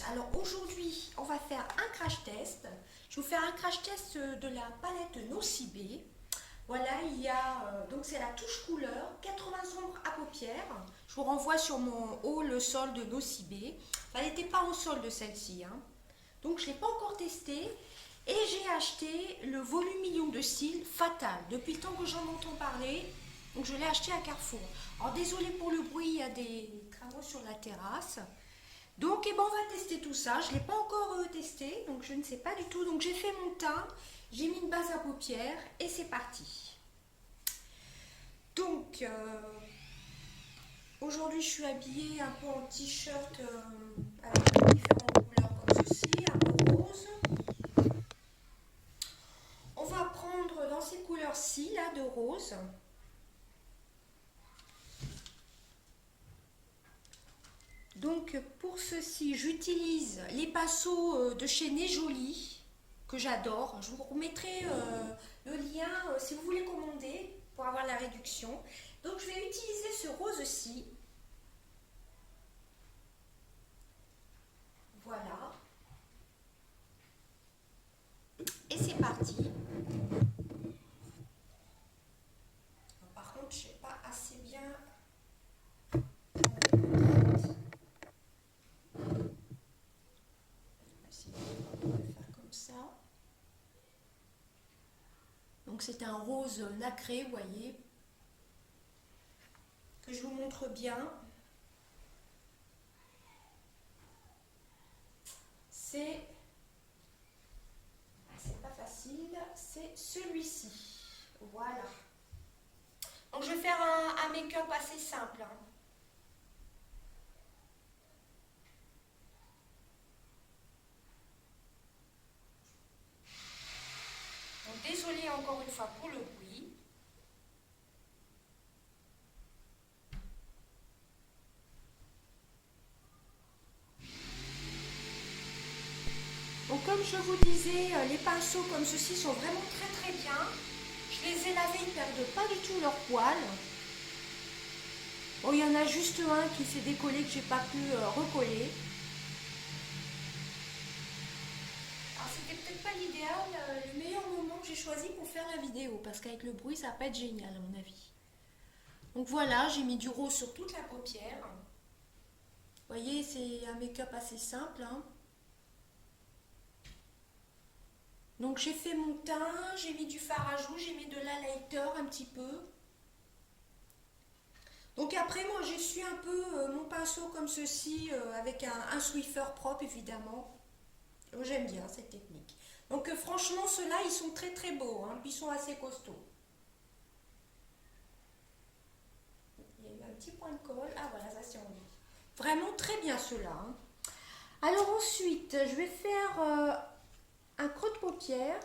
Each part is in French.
Alors aujourd'hui, on va faire un crash test. Je vais vous faire un crash test de la palette Nocibé. Voilà, il y a donc c'est la touche couleur, 80 ombres à paupières. Je vous renvoie sur mon haul solde de Nocibé. Enfin, elle n'était pas en solde celle-ci, hein. Donc je ne l'ai pas encore testée. Et j'ai acheté le volume million de cils Fatal. Depuis le temps que j'en entends parler, donc je l'ai acheté à Carrefour. Alors désolé pour le bruit, il y a des travaux sur la terrasse. Donc, on va tester tout ça. Je ne l'ai pas encore testé, donc je ne sais pas du tout. Donc, j'ai fait mon teint, j'ai mis une base à paupières et c'est parti. Donc, aujourd'hui, je suis habillée un peu en t-shirt avec différentes couleurs comme ceci, un peu rose. On va prendre dans ces couleurs-ci, là, de rose. Donc, pour ceci, j'utilise les pinceaux de chez Né Jolie, que j'adore. Je vous remettrai le lien si vous voulez commander pour avoir la réduction. Donc je vais utiliser ce rose-ci. Voilà. Et c'est parti. Par contre, je ne sais pas assez bien. On va faire comme ça. Donc c'est un rose nacré, vous voyez, que je vous montre bien. C'est pas facile, c'est celui-ci. Voilà. Donc je vais faire un make-up assez simple, hein. Donc désolée encore une fois pour le bruit. Donc comme je vous disais, les pinceaux comme ceci sont vraiment très bien. Je les ai lavés, ils ne perdent pas du tout leur poil. Bon, il y en a juste un qui s'est décollé que j'ai pas pu recoller. Alors c'était peut-être pas l'idéal, le meilleur moment que j'ai choisi pour faire la vidéo, parce qu'avec le bruit ça va pas être génial à mon avis. Donc voilà, j'ai mis du rose sur toute la paupière. Vous voyez, c'est un make-up assez simple, hein. Donc j'ai fait mon teint, j'ai mis du fard à joues, j'ai mis de l'highlighter un petit peu. Donc après moi j'essuie un peu mon pinceau comme ceci avec un Swiffer propre évidemment. J'aime bien cette technique. Donc franchement ceux-là ils sont très beaux, hein, puis ils sont assez costauds. Il y a eu un petit point de colle, ah voilà ça c'est enlevé. Vraiment très bien ceux-là, hein. Alors ensuite je vais faire un creux de paupière.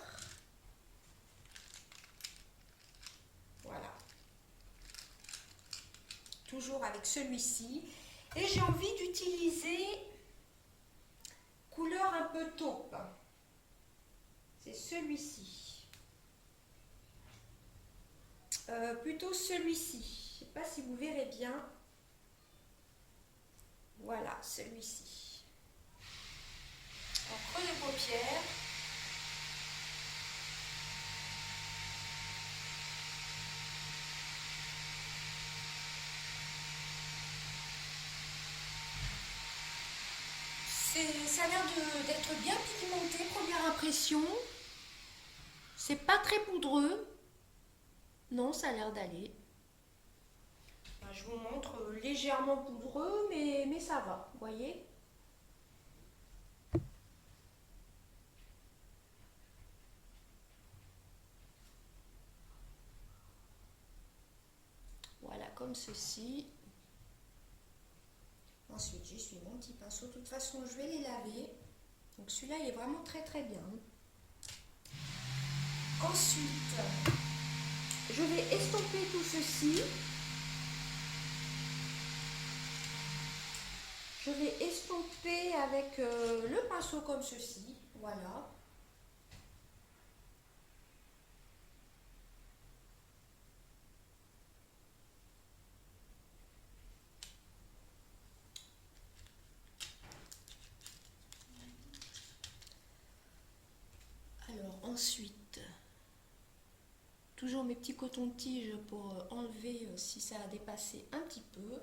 Voilà. Toujours avec celui-ci. Et j'ai envie d'utiliser couleur un peu taupe. C'est celui-ci. Plutôt celui-ci. Je ne sais pas si vous verrez bien. Voilà, celui-ci. En creux de paupière. Ça a l'air d'être bien pigmenté, première impression. C'est pas très poudreux. Non, ça a l'air d'aller. Je vous montre légèrement poudreux, mais ça va, vous voyez. Voilà, comme ceci. Ensuite, j'essuie mon petit pinceau. De toute façon, je vais les laver. Donc celui-là, il est vraiment très bien. Ensuite, je vais estomper tout ceci. Je vais estomper avec le pinceau comme ceci. Voilà. Ensuite, toujours mes petits cotons-tiges pour enlever si ça a dépassé un petit peu.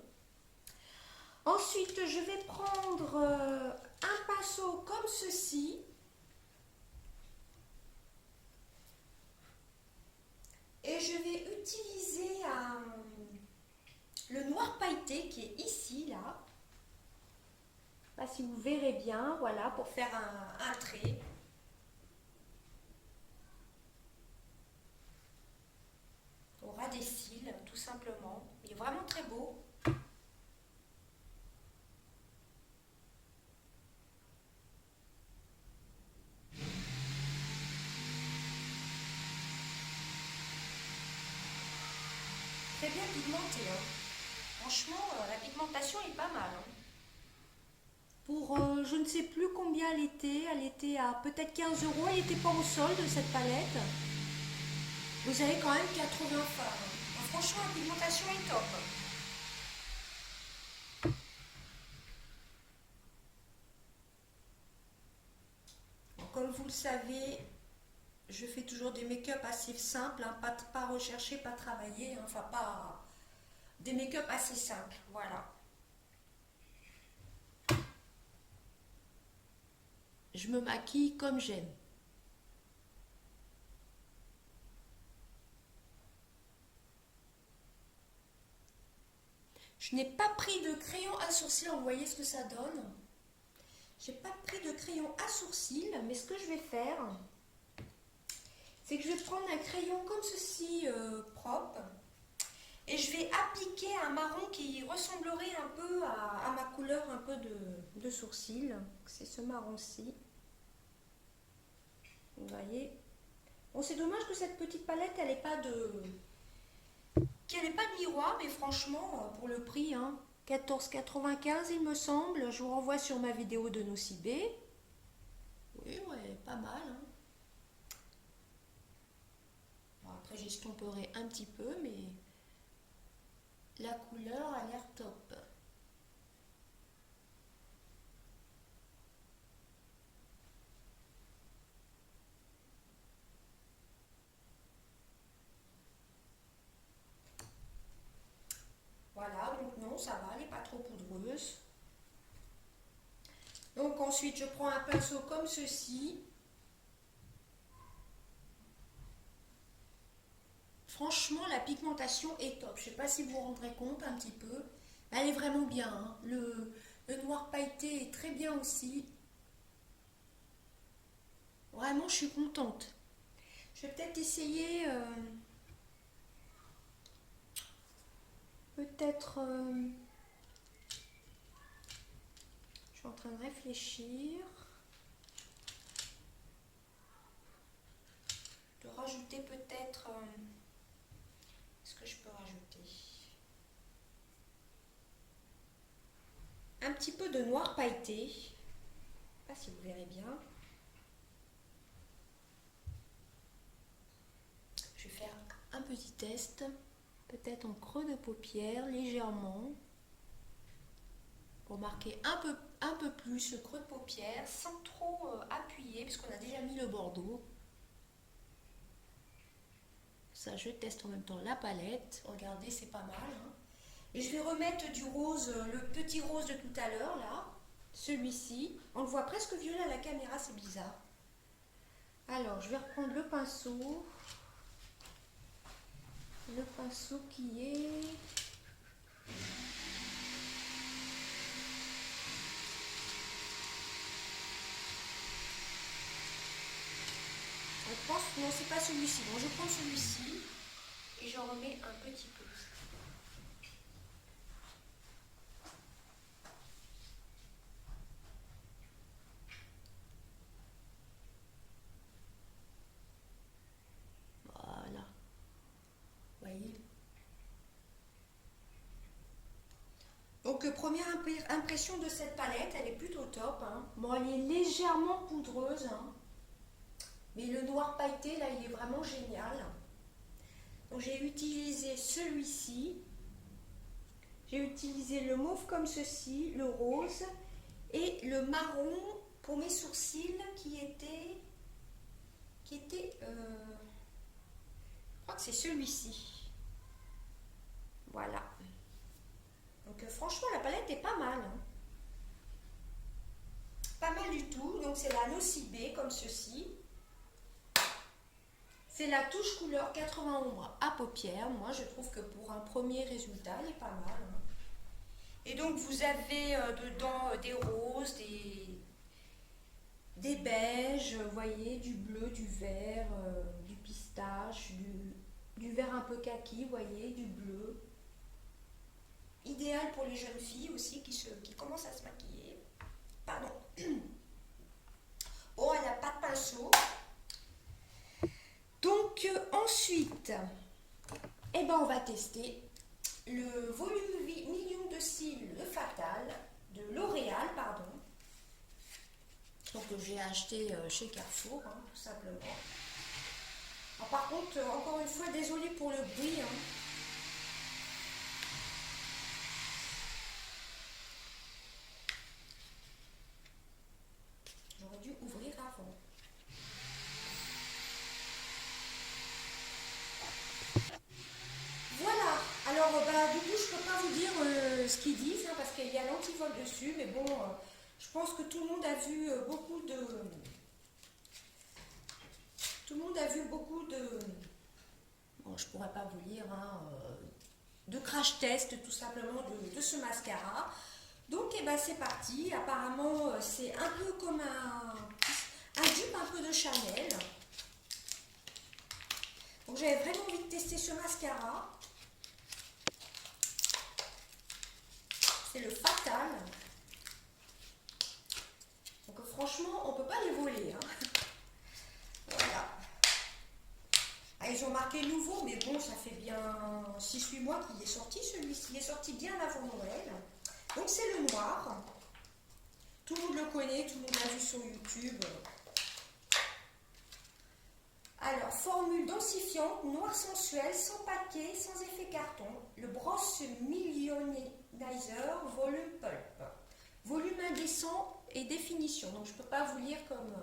Ensuite, je vais prendre un pinceau comme ceci. Et je vais utiliser le noir pailleté qui est ici, là. Je ne sais pas si vous verrez bien, voilà, pour faire un trait. Au ras des cils, tout simplement. Il est vraiment très beau. Très bien pigmenté, hein. Franchement, la pigmentation est pas mal, hein. Pour je ne sais plus combien elle était à peut-être 15 €, elle n'était pas au solde cette palette. Vous avez quand même 80 fards. Hein. Franchement, la pigmentation est top. Bon, comme vous le savez, je fais toujours des make-up assez simples, hein, pas recherchés, pas travaillés, hein, enfin pas des make-up assez simples, voilà. Je me maquille comme j'aime. Je n'ai pas pris de crayon à sourcils, vous voyez ce que ça donne. J'ai pas pris de crayon à sourcils, mais ce que je vais faire, c'est que je vais prendre un crayon comme ceci, propre, et je vais appliquer un marron qui ressemblerait un peu à ma couleur un peu de sourcils. C'est ce marron-ci. Vous voyez. Bon, c'est dommage que cette petite palette, elle n'ait pas qu'elle n'ait pas de miroir, mais franchement, pour le prix, hein, 14,95 il me semble. Je vous renvoie sur ma vidéo de Nocibé. Oui, ouais, pas mal. Hein. Bon, après, j'estomperai un petit peu, mais la couleur a l'air top. Voilà, donc non, ça va, elle n'est pas trop poudreuse. Donc ensuite, je prends un pinceau comme ceci. Franchement, la pigmentation est top. Je ne sais pas si vous vous rendrez compte un petit peu. Elle est vraiment bien. Hein. Le noir pailleté est très bien aussi. Vraiment, je suis contente. Je vais peut-être essayer... peut-être... je suis en train de réfléchir. De rajouter peut-être... est-ce que je peux rajouter un petit peu de noir pailleté. Je ne sais pas si vous verrez bien. Je vais faire un petit test. Peut-être en creux de paupière, légèrement. Pour marquer un peu plus le creux de paupière, sans trop appuyer, puisqu'on a déjà mis le bordeaux. Ça, je teste en même temps la palette. Regardez, c'est pas mal. Hein. Et je vais remettre du rose, le petit rose de tout à l'heure, là. Celui-ci. On le voit presque violet à la caméra, c'est bizarre. Alors, je vais reprendre le pinceau. Le pinceau qui est... je pense, non, c'est pas celui-ci. Bon, je prends celui-ci et j'en remets un petit peu. Voilà. Vous voyez. Donc, première impression de cette palette, elle est plutôt top. Hein. Bon, elle est légèrement poudreuse. Hein. Mais le noir pailleté, là, il est vraiment génial. Donc, j'ai utilisé celui-ci. J'ai utilisé le mauve comme ceci, le rose et le marron pour mes sourcils qui était qui était, je crois que c'est celui-ci. Voilà. Donc franchement, la palette est pas mal, hein. Pas mal du tout. Donc c'est la Nocibé comme ceci. C'est la touche couleur 80 ombres à paupières. Moi, je trouve que pour un premier résultat, elle est pas mal, hein. Et donc, vous avez dedans des roses, des beiges, vous voyez, du bleu, du vert, du pistache, du vert un peu kaki, vous voyez, du bleu. Idéal pour les jeunes filles aussi qui commencent à se maquiller. Pardon. Oh, elle n'a pas de pinceau. Donc, ensuite, eh ben, on va tester le volume million de cils de Fatal, de L'Oréal, pardon. Donc, que j'ai acheté chez Carrefour, hein, tout simplement. Alors, par contre, encore une fois, désolée pour le bruit, hein. J'aurais dû ouvrir avant. Voilà, alors bah, du coup je ne peux pas vous dire ce qu'ils disent, hein, parce qu'il y a l'antivol dessus, mais bon, je pense que tout le monde a vu beaucoup de... Tout le monde a vu beaucoup de... Bon, je ne pourrais pas vous lire, hein, de crash test tout simplement de ce mascara. Donc eh ben, c'est parti, apparemment c'est un peu comme un dupe un peu de Chanel. Donc j'avais vraiment envie de tester ce mascara. C'est le Fatal. Donc franchement, on ne peut pas les voler, hein. Voilà. Ah, ils ont marqué nouveau, mais bon, ça fait bien 6-8 mois qu'il est sorti celui-ci. Il est sorti bien avant Noël. Donc c'est le noir. Tout le monde le connaît, tout le monde l'a vu sur YouTube. Alors, formule densifiante, noir sensuel, sans paquet, sans effet carton. Le Bross Millionizer, volume pulp. Volume indécent et définition. Donc, je ne peux pas vous lire comme...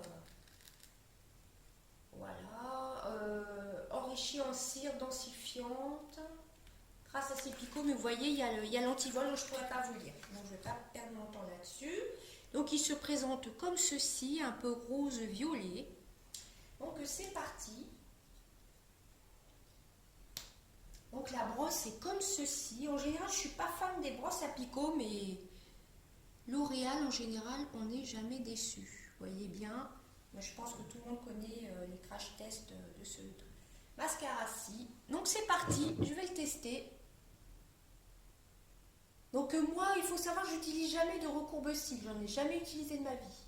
voilà. Enrichi en cire densifiante. Grâce à ces picots, mais vous voyez, il y a l'antivol, donc je ne pourrais pas vous lire. Donc, je ne vais pas perdre mon temps là-dessus. Donc, il se présente comme ceci, un peu rose-violet. Donc c'est parti. Donc la brosse est comme ceci. En général, je ne suis pas fan des brosses à picot, mais L'Oréal en général, on n'est jamais déçu. Vous voyez bien, mais je pense que tout le monde connaît les crash tests de ce mascara-ci. Donc c'est parti, je vais le tester. Donc moi, il faut savoir, j'utilise jamais de recourbe-cils. J'en ai jamais utilisé de ma vie.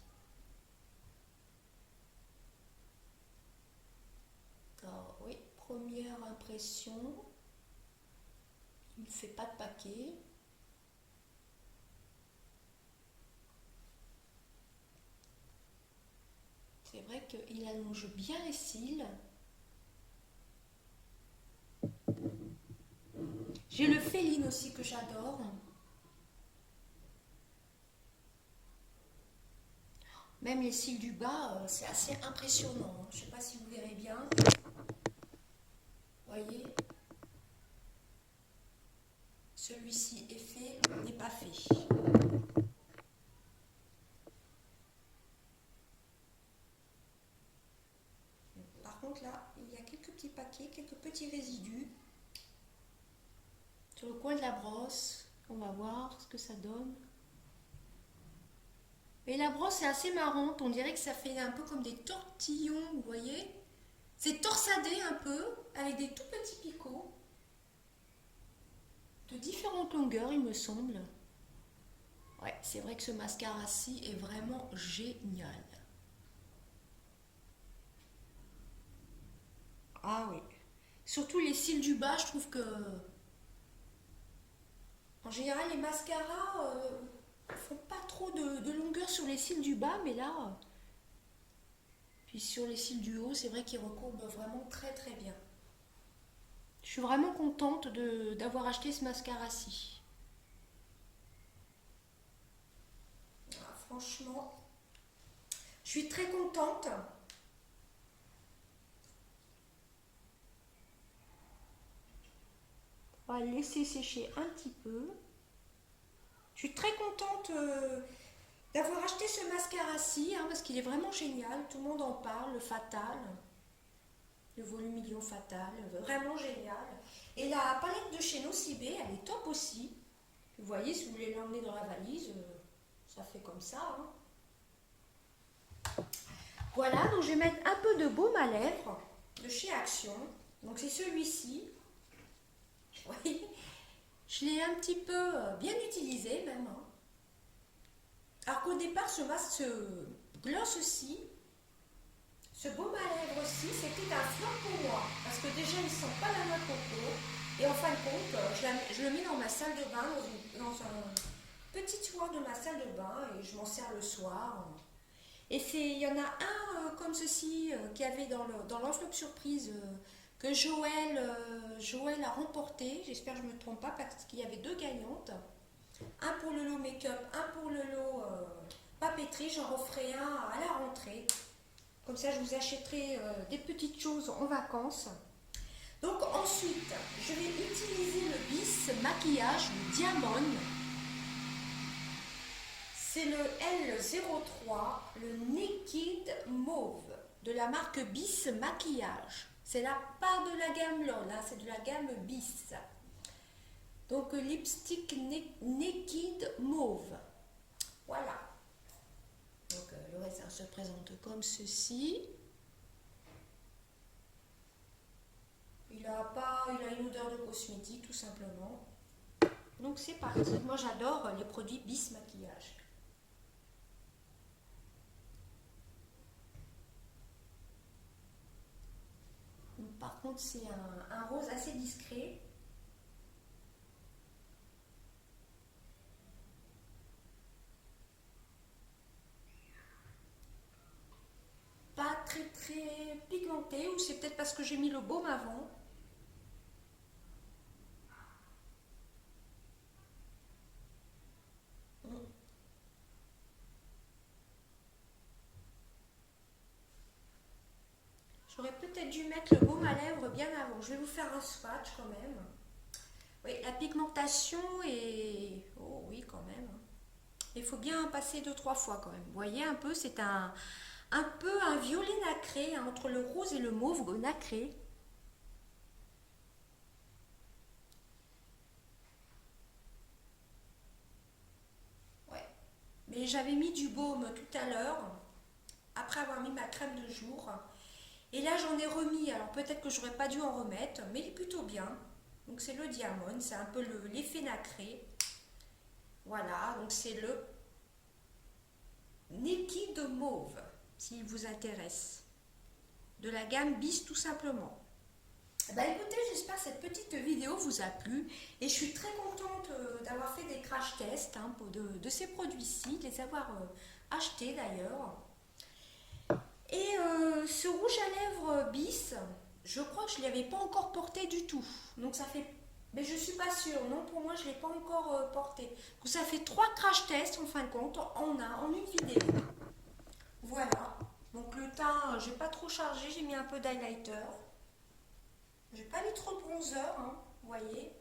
Alors, oui, première impression. Il ne fait pas de paquet. C'est vrai qu'il allonge bien les cils. J'ai le Féline aussi que j'adore. Même les cils du bas, c'est assez impressionnant. Je ne sais pas si vous verrez bien. Voyez, celui-ci est fait, n'est pas fait. Par contre là, il y a quelques petits paquets, quelques petits résidus sur le coin de la brosse. On va voir ce que ça donne. Et la brosse est assez marrante, on dirait que ça fait un peu comme des tortillons, vous voyez. C'est torsadé un peu, avec des tout petits picots. De différentes longueurs, il me semble. Ouais, c'est vrai que ce mascara-ci est vraiment génial. Ah oui. Surtout les cils du bas, je trouve que... En général, les mascaras font pas trop de longueur sur les cils du bas, mais là... Puis sur les cils du haut, c'est vrai qu'ils recourbent vraiment très très bien. Je suis vraiment contente d'avoir acheté ce mascara-ci. Ah, franchement, je suis très contente. On va le laisser sécher un petit peu. Je suis très contente d'avoir acheté ce mascara-ci, hein, parce qu'il est vraiment génial. Tout le monde en parle, le Fatal, le Volumillion Fatal, vraiment génial. Et la palette de chez Nocibé, elle est top aussi. Vous voyez, si vous voulez l'emmener dans la valise, ça fait comme ça. Hein. Voilà, donc je vais mettre un peu de baume à lèvres de chez Action. Donc c'est celui-ci. Vous voyez, je l'ai un petit peu bien utilisé même. Hein. Alors qu'au départ, ce gloss-ci, ce baume à lèvres-ci, c'était un flop pour moi. Parce que déjà, il ne sent pas la noix de coco. Et en fin de compte, je le mets dans ma salle de bain, dans un petit tiroir de ma salle de bain, et je m'en sers le soir. Et il y en a un comme ceci qu'il y avait dans l'enveloppe surprise que Joël a remporté. J'espère que je ne me trompe pas parce qu'il y avait 2 gagnantes. Un pour le lot make-up, un pour le lot papeterie. J'en referai un à la rentrée. Comme ça, je vous achèterai des petites choses en vacances. Donc ensuite, je vais utiliser le Bis maquillage, le Diamond. C'est le L03, le Naked Mauve de la marque Bis Maquillage. C'est pas de la gamme LOL, hein, c'est de la gamme Bis. Donc lipstick Naked Mauve. Voilà. Donc le raisin se présente comme ceci. Il a une odeur de cosmétique tout simplement. Donc c'est parti. Moi j'adore les produits Bis Maquillage. Par contre, c'est un rose assez discret. Pas très très pigmenté, ou c'est peut-être parce que j'ai mis le baume avant. J'aurais peut-être dû mettre le baume à lèvres bien avant. Je vais vous faire un swatch quand même. Oui, la pigmentation est... Oh oui, quand même. Il faut bien passer 2-3 fois quand même. Vous voyez un peu, c'est un peu un violet nacré, hein, entre le rose et le mauve nacré. Ouais. Mais j'avais mis du baume tout à l'heure, après avoir mis ma crème de jour. Et là, j'en ai remis. Alors peut-être que j'aurais pas dû en remettre, mais il est plutôt bien. Donc c'est le Diamond, c'est un peu l'effet nacré. Voilà, donc c'est le Naked Mauve, s'il vous intéresse. De la gamme Bis tout simplement. Bah écoutez, j'espère que cette petite vidéo vous a plu. Et je suis très contente d'avoir fait des crash tests hein, de ces produits-ci, de les avoir achetés d'ailleurs. Et ce rouge à lèvres Bis, je crois que je ne l'avais pas encore porté du tout. Donc ça fait... Mais je ne suis pas sûre, non, pour moi je ne l'ai pas encore porté. Donc ça fait 3 crash tests en fin de compte, en une vidéo. Voilà. Donc le teint, j'ai pas trop chargé, j'ai mis un peu d'highlighter. J'ai pas mis trop de bronzer, hein, vous voyez.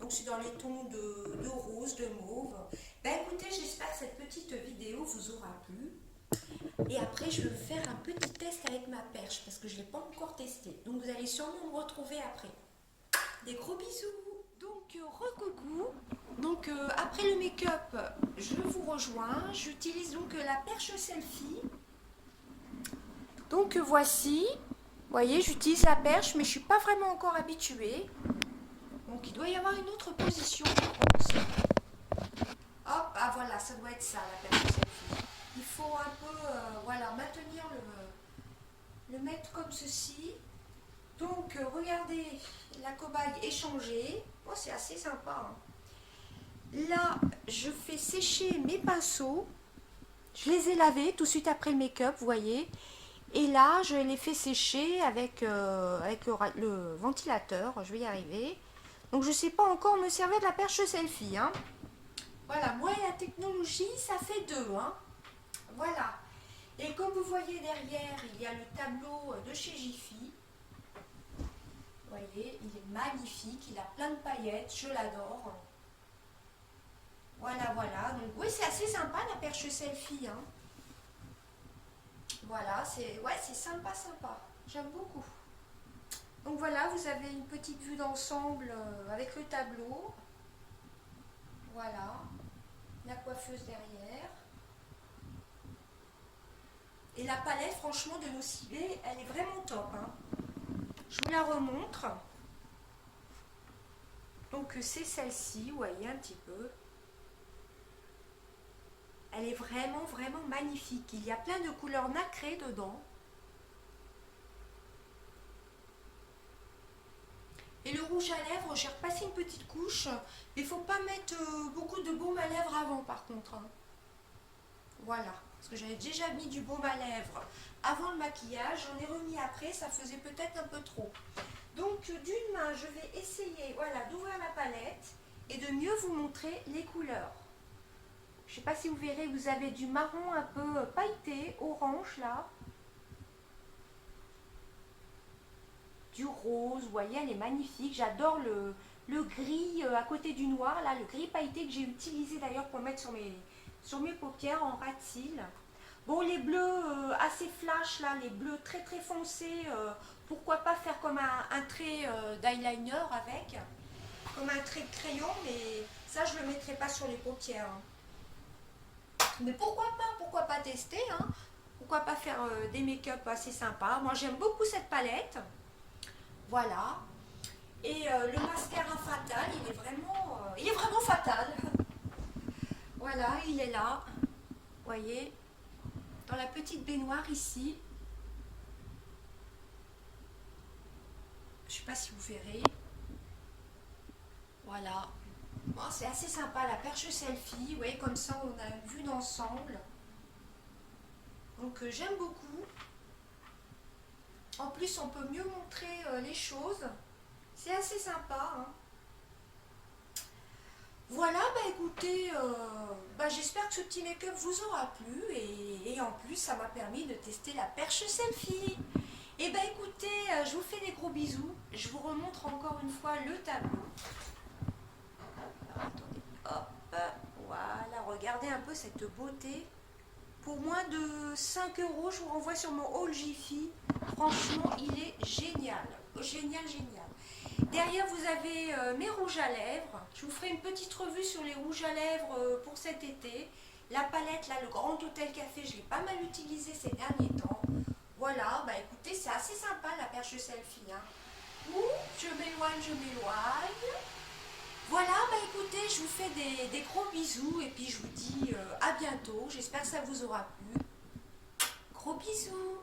Donc c'est dans les tons de rose, de mauve. Ben écoutez, j'espère que cette petite vidéo vous aura plu. Et après, je vais faire un petit test avec ma perche parce que je ne l'ai pas encore testé. Donc, vous allez sûrement me retrouver après. Des gros bisous. Donc, recoucou. Donc, après le make-up, je vous rejoins. J'utilise donc la perche selfie. Donc, voici. Vous voyez, j'utilise la perche, mais je ne suis pas vraiment encore habituée. Donc, il doit y avoir une autre position, je pense. Hop, ah voilà, ça doit être ça, la perche selfie. Il faut un peu voilà, maintenir le mettre comme ceci. Donc regardez, la cobaye est changée. Oh, c'est assez sympa. Hein. Là, je fais sécher mes pinceaux. Je les ai lavés tout de suite après le make-up, vous voyez. Et là, je les fais sécher avec le ventilateur. Je vais y arriver. Donc je ne sais pas encore me servir de la perche selfie. Hein. Voilà, moi et la technologie, ça fait 2. Hein. Voilà. Et comme vous voyez derrière, il y a le tableau de chez Jiffy. voyez, il est magnifique, il a plein de paillettes, je l'adore. Voilà, voilà. Donc oui, c'est assez sympa la perche selfie, hein. Voilà, c'est sympa, sympa. J'aime beaucoup. Donc voilà, vous avez une petite vue d'ensemble avec le tableau. Voilà, la coiffeuse derrière. Et la palette, franchement, de Nocibé, elle est vraiment top, hein. Je vous la remontre. Donc c'est celle-ci, vous voyez un petit peu. Elle est vraiment, vraiment magnifique. Il y a plein de couleurs nacrées dedans. Et le rouge à lèvres, j'ai repassé une petite couche. Mais il ne faut pas mettre beaucoup de baume à lèvres avant, par contre, hein. Voilà. Parce que j'avais déjà mis du baume à lèvres avant le maquillage. J'en ai remis après, ça faisait peut-être un peu trop. Donc d'une main, je vais essayer, voilà, d'ouvrir la palette et de mieux vous montrer les couleurs. Je ne sais pas si vous verrez, vous avez du marron un peu pailleté, orange là. Du rose, vous voyez, elle est magnifique. J'adore le gris à côté du noir, là, le gris pailleté que j'ai utilisé d'ailleurs pour mettre sur mes paupières en rat de cils. Bon, les bleus assez flash, là, les bleus très très foncés, pourquoi pas faire comme un trait d'eyeliner avec, comme un trait de crayon, mais ça je ne le mettrai pas sur les paupières, hein. Mais pourquoi pas tester, hein. Pourquoi pas faire des make-up assez sympas. Moi j'aime beaucoup cette palette. Voilà. Et le mascara Fatal, il est vraiment fatal. Voilà, il est là. Vous voyez, dans la petite baignoire ici. Je ne sais pas si vous verrez. Voilà. Bon, c'est assez sympa la perche selfie. Vous voyez, comme ça on a une vue d'ensemble. Donc j'aime beaucoup. En plus, on peut mieux montrer les choses. C'est assez sympa, hein. Voilà, bah écoutez, j'espère que ce petit make-up vous aura plu et en plus ça m'a permis de tester la perche selfie. Et bah écoutez, je vous fais des gros bisous. Je vous remontre encore une fois le tableau. Alors, attendez, hop, voilà, regardez un peu cette beauté. Pour moins de 5 euros, je vous renvoie sur mon haul Jiffy. Franchement, il est génial. Génial, génial. Derrière, vous avez mes rouges à lèvres. Je vous ferai une petite revue sur les rouges à lèvres pour cet été. La palette, là, le Grand Hôtel Café, je l'ai pas mal utilisé ces derniers temps. Voilà, bah écoutez, c'est assez sympa la perche selfie, hein. Ouh, je m'éloigne, je m'éloigne. Voilà, bah écoutez, je vous fais des gros bisous et puis je vous dis à bientôt. J'espère que ça vous aura plu. Gros bisous.